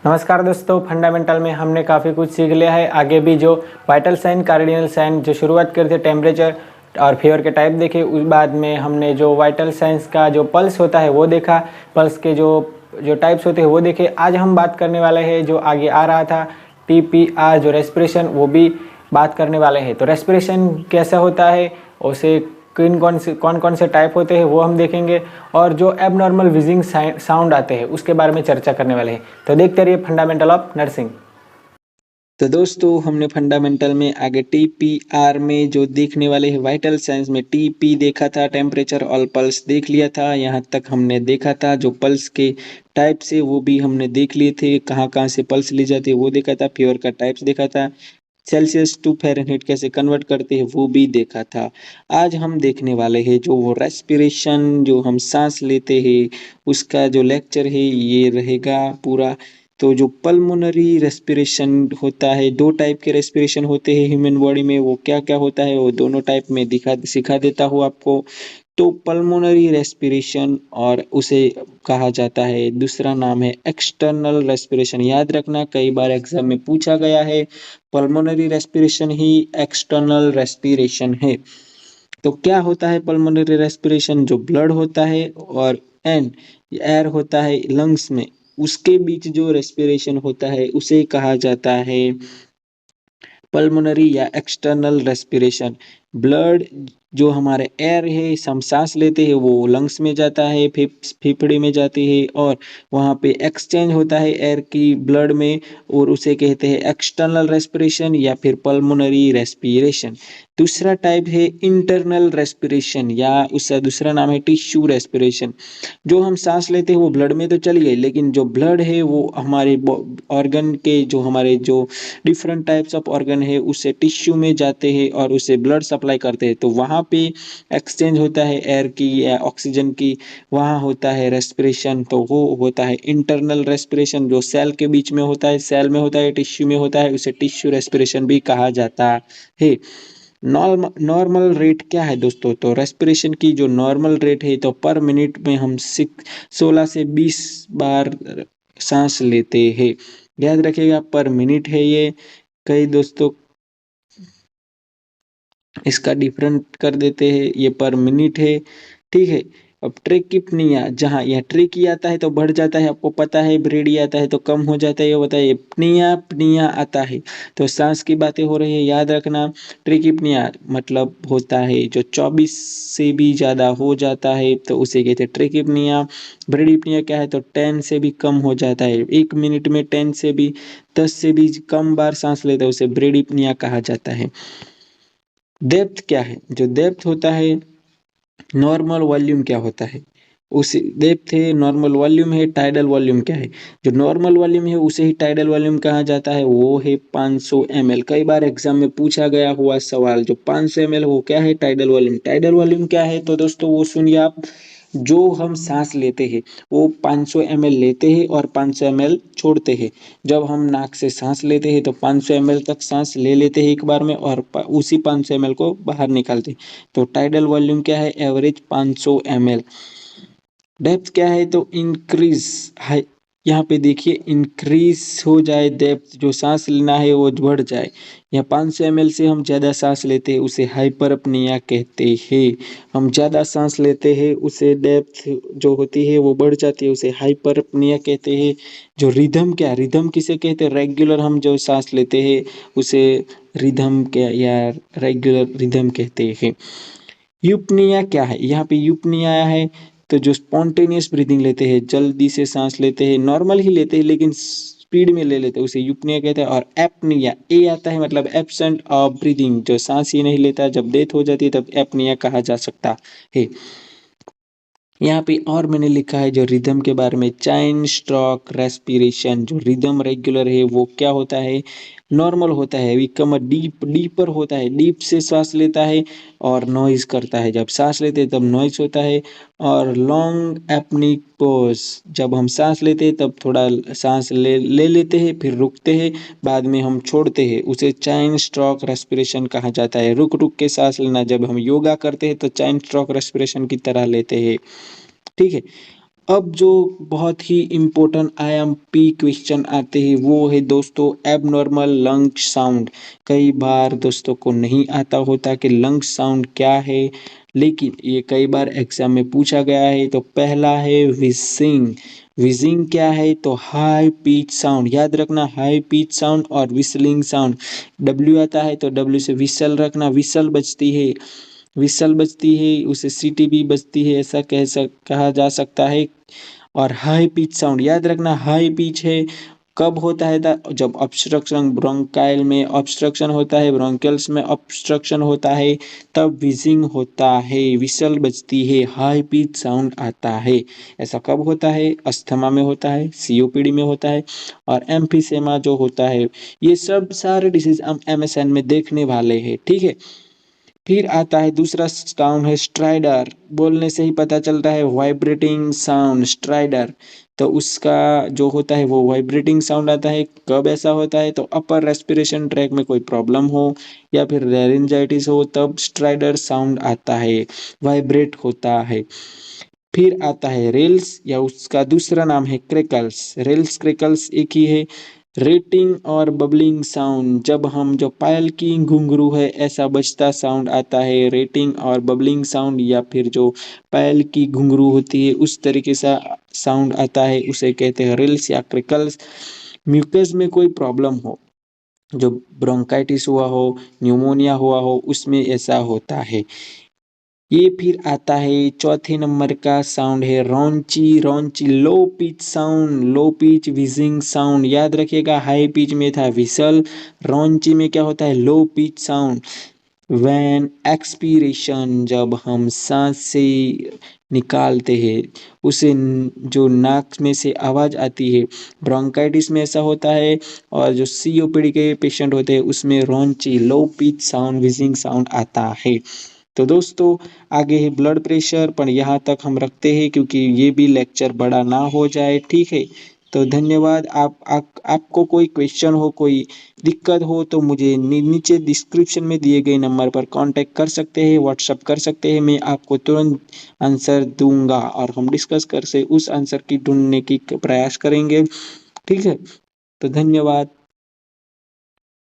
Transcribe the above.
नमस्कार दोस्तों, फंडामेंटल में हमने काफ़ी कुछ सीख लिया है। आगे भी जो वाइटल साइन, कार्डिनल साइन जो शुरुआत करते टेम्परेचर और फीवर के टाइप देखे, उस बाद में हमने जो वाइटल साइंस का जो पल्स होता है वो देखा, पल्स के जो जो टाइप्स होते हैं वो देखे। आज हम बात करने वाले हैं जो आगे आ रहा था TPR जो रेस्पिरेशन, वो भी बात करने वाले हैं। तो रेस्पिरेशन कैसा होता है, उसे कौन कौन से टाइप होते हैं वो हम देखेंगे, और जो एबनॉर्मल विजिंग साउंड आते हैं उसके बारे में चर्चा करने वाले हैं। तो देखते रहिए फंडामेंटल ऑफ नर्सिंग। तो दोस्तों हमने फंडामेंटल में आगे TPR में जो देखने वाले हैं, वाइटल साइंस में TP देखा था, टेम्परेचर और पल्स देख लिया था। यहाँ तक हमने देखा था जो पल्स के टाइप से वो भी हमने देख लिए थे, कहाँ कहाँ से पल्स ली जाती है वो देखा था, फीवर का टाइप्स देखा था, सेल्सियस टू फ़ारेनहाइट कैसे कन्वर्ट करते हैं वो भी देखा था। आज हम देखने वाले हैं जो वो रेस्पिरेशन, जो हम सांस लेते हैं उसका जो लेक्चर है ये रहेगा पूरा। तो जो पल्मोनरी रेस्पिरेशन होता है, दो टाइप के रेस्पिरेशन होते हैं ह्यूमन बॉडी में, वो क्या क्या होता है वो दोनों टाइप में सिखा देता हूँ आपको। तो पल्मोनरी रेस्पिरेशन और उसे कहा जाता है, दूसरा नाम है एक्सटर्नल रेस्पिरेशन। याद रखना, कई बार एग्जाम में पूछा गया है, पल्मोनरी रेस्पिरेशन ही एक्सटर्नल रेस्पिरेशन है। तो क्या होता है पल्मोनरी रेस्पिरेशन? जो ब्लड होता है और एयर होता है लंग्स में, उसके बीच जो रेस्पिरेशन होता है उसे कहा जाता है पल्मोनरी या एक्सटर्नल रेस्पिरेशन। ब्लड जो हमारे एयर है, हम सांस लेते हैं वो लंग्स में जाता है, फेफड़े में जाती है और वहाँ पे एक्सचेंज होता है एयर की ब्लड में, और उसे कहते हैं एक्सटर्नल रेस्पिरेशन या फिर पल्मोनरी रेस्पिरेशन। दूसरा टाइप है इंटरनल रेस्पिरेशन, या उसका दूसरा नाम है टिश्यू रेस्पिरेशन। जो हम सांस लेते हैं वो ब्लड में तो चली गई, लेकिन जो ब्लड है वो हमारे ऑर्गन के, जो हमारे जो डिफरेंट टाइप्स ऑफ ऑर्गन है उससे टिश्यू में जाते हैं और उसे ब्लड सप्लाई करते हैं। तो वहाँ पे एक्सचेंज होता है एयर की या ऑक्सीजन की, वहाँ होता है रेस्पिरेशन। तो वो होता है इंटरनल रेस्पिरेशन, जो सेल के बीच में होता है, सेल में होता है, टिश्यू में होता है, उसे टिश्यू रेस्पिरेशन भी कहा जाता है। नॉर्मल रेट क्या है दोस्तों? तो रेस्पिरेशन की जो नॉर्मल रेट है, तो पर मिनट में हम 16 से 20 बार सांस लेते हैं। याद रखिएगा, पर मिनट है ये। कई दोस्तों इसका डिफरेंट कर देते हैं, ये पर मिनट है, ठीक है। अब ट्रेकिपनिया, जहाँ यह ट्रेकी आता है तो बढ़ जाता है, आपको पता है, ब्रेडी आता है तो कम हो जाता है, ये बताइए पनिया पनिया आता है तो सांस की बातें हो रही है। याद रखना, ट्रेकिपनिया मतलब होता है जो 24 से भी ज़्यादा हो जाता है तो उसे कहते हैं ट्रेकिपनिया। ब्रेडीपनिया क्या है? तो 10 से भी कम हो जाता है, एक मिनट में 10 से भी कम बार सांस लेता है, उसे ब्रेडीपनिया कहा जाता है। डेप्थ क्या है? जो डेप्थ होता है, नॉर्मल वॉल्यूम क्या होता है? उस डेप्थ है, नॉर्मल वॉल्यूम है, टाइडल वॉल्यूम क्या है? जो नॉर्मल वॉल्यूम है उसे ही टाइडल वॉल्यूम कहा जाता है, वो है 500 ml। कई बार एग्जाम में पूछा गया हुआ सवाल, जो 500 ml वो क्या है? Tidal volume. टाइडल वॉल्यूम क्या है तो दोस्तों वो सुनिए आप। जो हम सांस लेते हैं वो 500 ml लेते हैं और 500 ml छोड़ते हैं। जब हम नाक से सांस लेते हैं तो 500 ml तक सांस ले लेते हैं एक बार में, और उसी 500 ml को बाहर निकालते हैं। तो टाइडल वॉल्यूम क्या है? Average 500 ml। डेप्थ क्या है? तो इंक्रीज है, यहाँ पे देखिए इंक्रीज हो जाए डेप्थ, जो सांस लेना है वो बढ़ जाए। या 500 ml से हम ज़्यादा सांस लेते हैं उसे हाइपरपनिया कहते हैं। हम ज़्यादा सांस लेते हैं उसे डेप्थ जो होती है वो बढ़ जाती है, उसे हाइपरपनिया कहते हैं। जो रिदम क्या? रिदम किसे कहते हैं? रेगुलर हम जो सांस लेते हैं उसे रिदम क्या या रेगुलर रिदम कहते हैं। यूपनिया क्या है? यहाँ पे यूपनिया है तो जो स्पॉन्टेनियस ब्रीदिंग लेते हैं, जल्दी से सांस लेते हैं, नॉर्मल ही लेते हैं लेकिन स्पीड में ले लेते हैं, उसे यूपनिया कहते हैं। और एपनिया, ए आता है मतलब एब्सेंट ऑफ ब्रीदिंग, जो सांस ही नहीं लेता, जब डेथ हो जाती है तब एपनिया कहा जा सकता है। यहाँ पे और मैंने लिखा है जो रिदम के बारे में, चैन स्ट्रोक रेस्पिरेशन। जो रिदम रेगुलर है वो क्या होता है? नॉर्मल होता है, विकम डीपर होता है, डीप से सांस लेता है और नॉइज करता है। जब सांस लेते हैं तब नॉइज होता है। और लॉन्ग एपनिक पोज, जब हम सांस लेते हैं तब थोड़ा सांस ले लेते हैं, फिर रुकते हैं, बाद में हम छोड़ते हैं, उसे चैन स्ट्रोक रेस्पिरेशन कहा जाता है। रुक रुक के सांस लेना, जब हम योगा करते हैं तो चैन स्ट्रोक रेस्पिरेशन की तरह लेते हैं, ठीक है। अब जो बहुत ही इम्पोर्टेंट IMP क्वेश्चन आते हैं वो है दोस्तों एबनॉर्मल लंग साउंड। कई बार दोस्तों को नहीं आता होता कि लंग साउंड क्या है, लेकिन ये कई बार एग्जाम में पूछा गया है। तो पहला है विजिंग। विजिंग क्या है? तो हाई पिच साउंड। याद रखना, हाई पिच साउंड और विसलिंग साउंड। डब्ल्यू आता है तो डब्ल्यू से विसल रखना, विसल बजती है, विसल बजती है उसे सीटी भी बजती है, ऐसा कहा जा सकता है। और हाई पिच साउंड याद रखना, हाई पिच है कब होता है जब ऑब्स्ट्रक्शन ब्रोंकाइल में ऑब्स्ट्रक्शन होता है, ब्रोंकियल्स में ऑब्स्ट्रक्शन होता है, तब विजिंग होता है, विसल बजती है, हाई पिच साउंड आता है। ऐसा कब होता है? अस्थमा में होता है, COPD में होता है और एम्फीसेमा जो होता है। ये सब सारे डिसीज हम MSN में देखने वाले हैं, ठीक है। फिर आता है दूसरा साउंड है स्ट्राइडर। बोलने से ही पता चलता है वाइब्रेटिंग साउंड, स्ट्राइडर। तो उसका जो होता है वो वाइब्रेटिंग साउंड आता है। कब ऐसा होता है? तो अपर रेस्पिरेशन ट्रैक में कोई प्रॉब्लम हो या फिर लेरिंजाइटिस हो, तब स्ट्राइडर साउंड आता है, वाइब्रेट होता है। फिर आता है रेल्स या उसका दूसरा नाम है क्रेकल्स। रेल्स क्रेकल्स एक ही है। रेटिंग और बबलिंग साउंड, जब हम जो पायल की घुंघरू है ऐसा बजता साउंड आता है रेटिंग और बबलिंग साउंड, या फिर जो पायल की घुंघरू होती है उस तरीके से साउंड आता है, उसे कहते हैं रिल्स या क्रिकल्स। म्यूकस में कोई प्रॉब्लम हो, जो ब्रोंकाइटिस हुआ हो, न्यूमोनिया हुआ हो, उसमें ऐसा होता है। ये फिर आता है चौथे नंबर का साउंड है रॉन्ची। रॉन्ची लो pitch sound, low pitch wheezing sound. याद रखिएगा, हाई पिच में था विसल, रॉन्ची में क्या होता है? Low pitch sound. When expiration, जब हम सांस से निकालते हैं उसे जो नाक में से आवाज़ आती है, ब्रोंकाइटिस में ऐसा होता है। और जो COPD के पेशेंट होते हैं उसमें रॉन्ची लो पिच साउंड विजिंग साउंड आता है। तो दोस्तों आगे है ब्लड प्रेशर, पर यहाँ तक हम रखते हैं क्योंकि ये भी लेक्चर बड़ा ना हो जाए, ठीक है। तो धन्यवाद। आपको कोई क्वेश्चन हो, कोई दिक्कत हो तो मुझे नीचे डिस्क्रिप्शन में दिए गए नंबर पर कांटेक्ट कर सकते हैं, व्हाट्सअप कर सकते हैं। मैं आपको तुरंत आंसर दूंगा और हम डिस्कस कर से उस आंसर की ढूंढने की प्रयास करेंगे, ठीक है। तो धन्यवाद।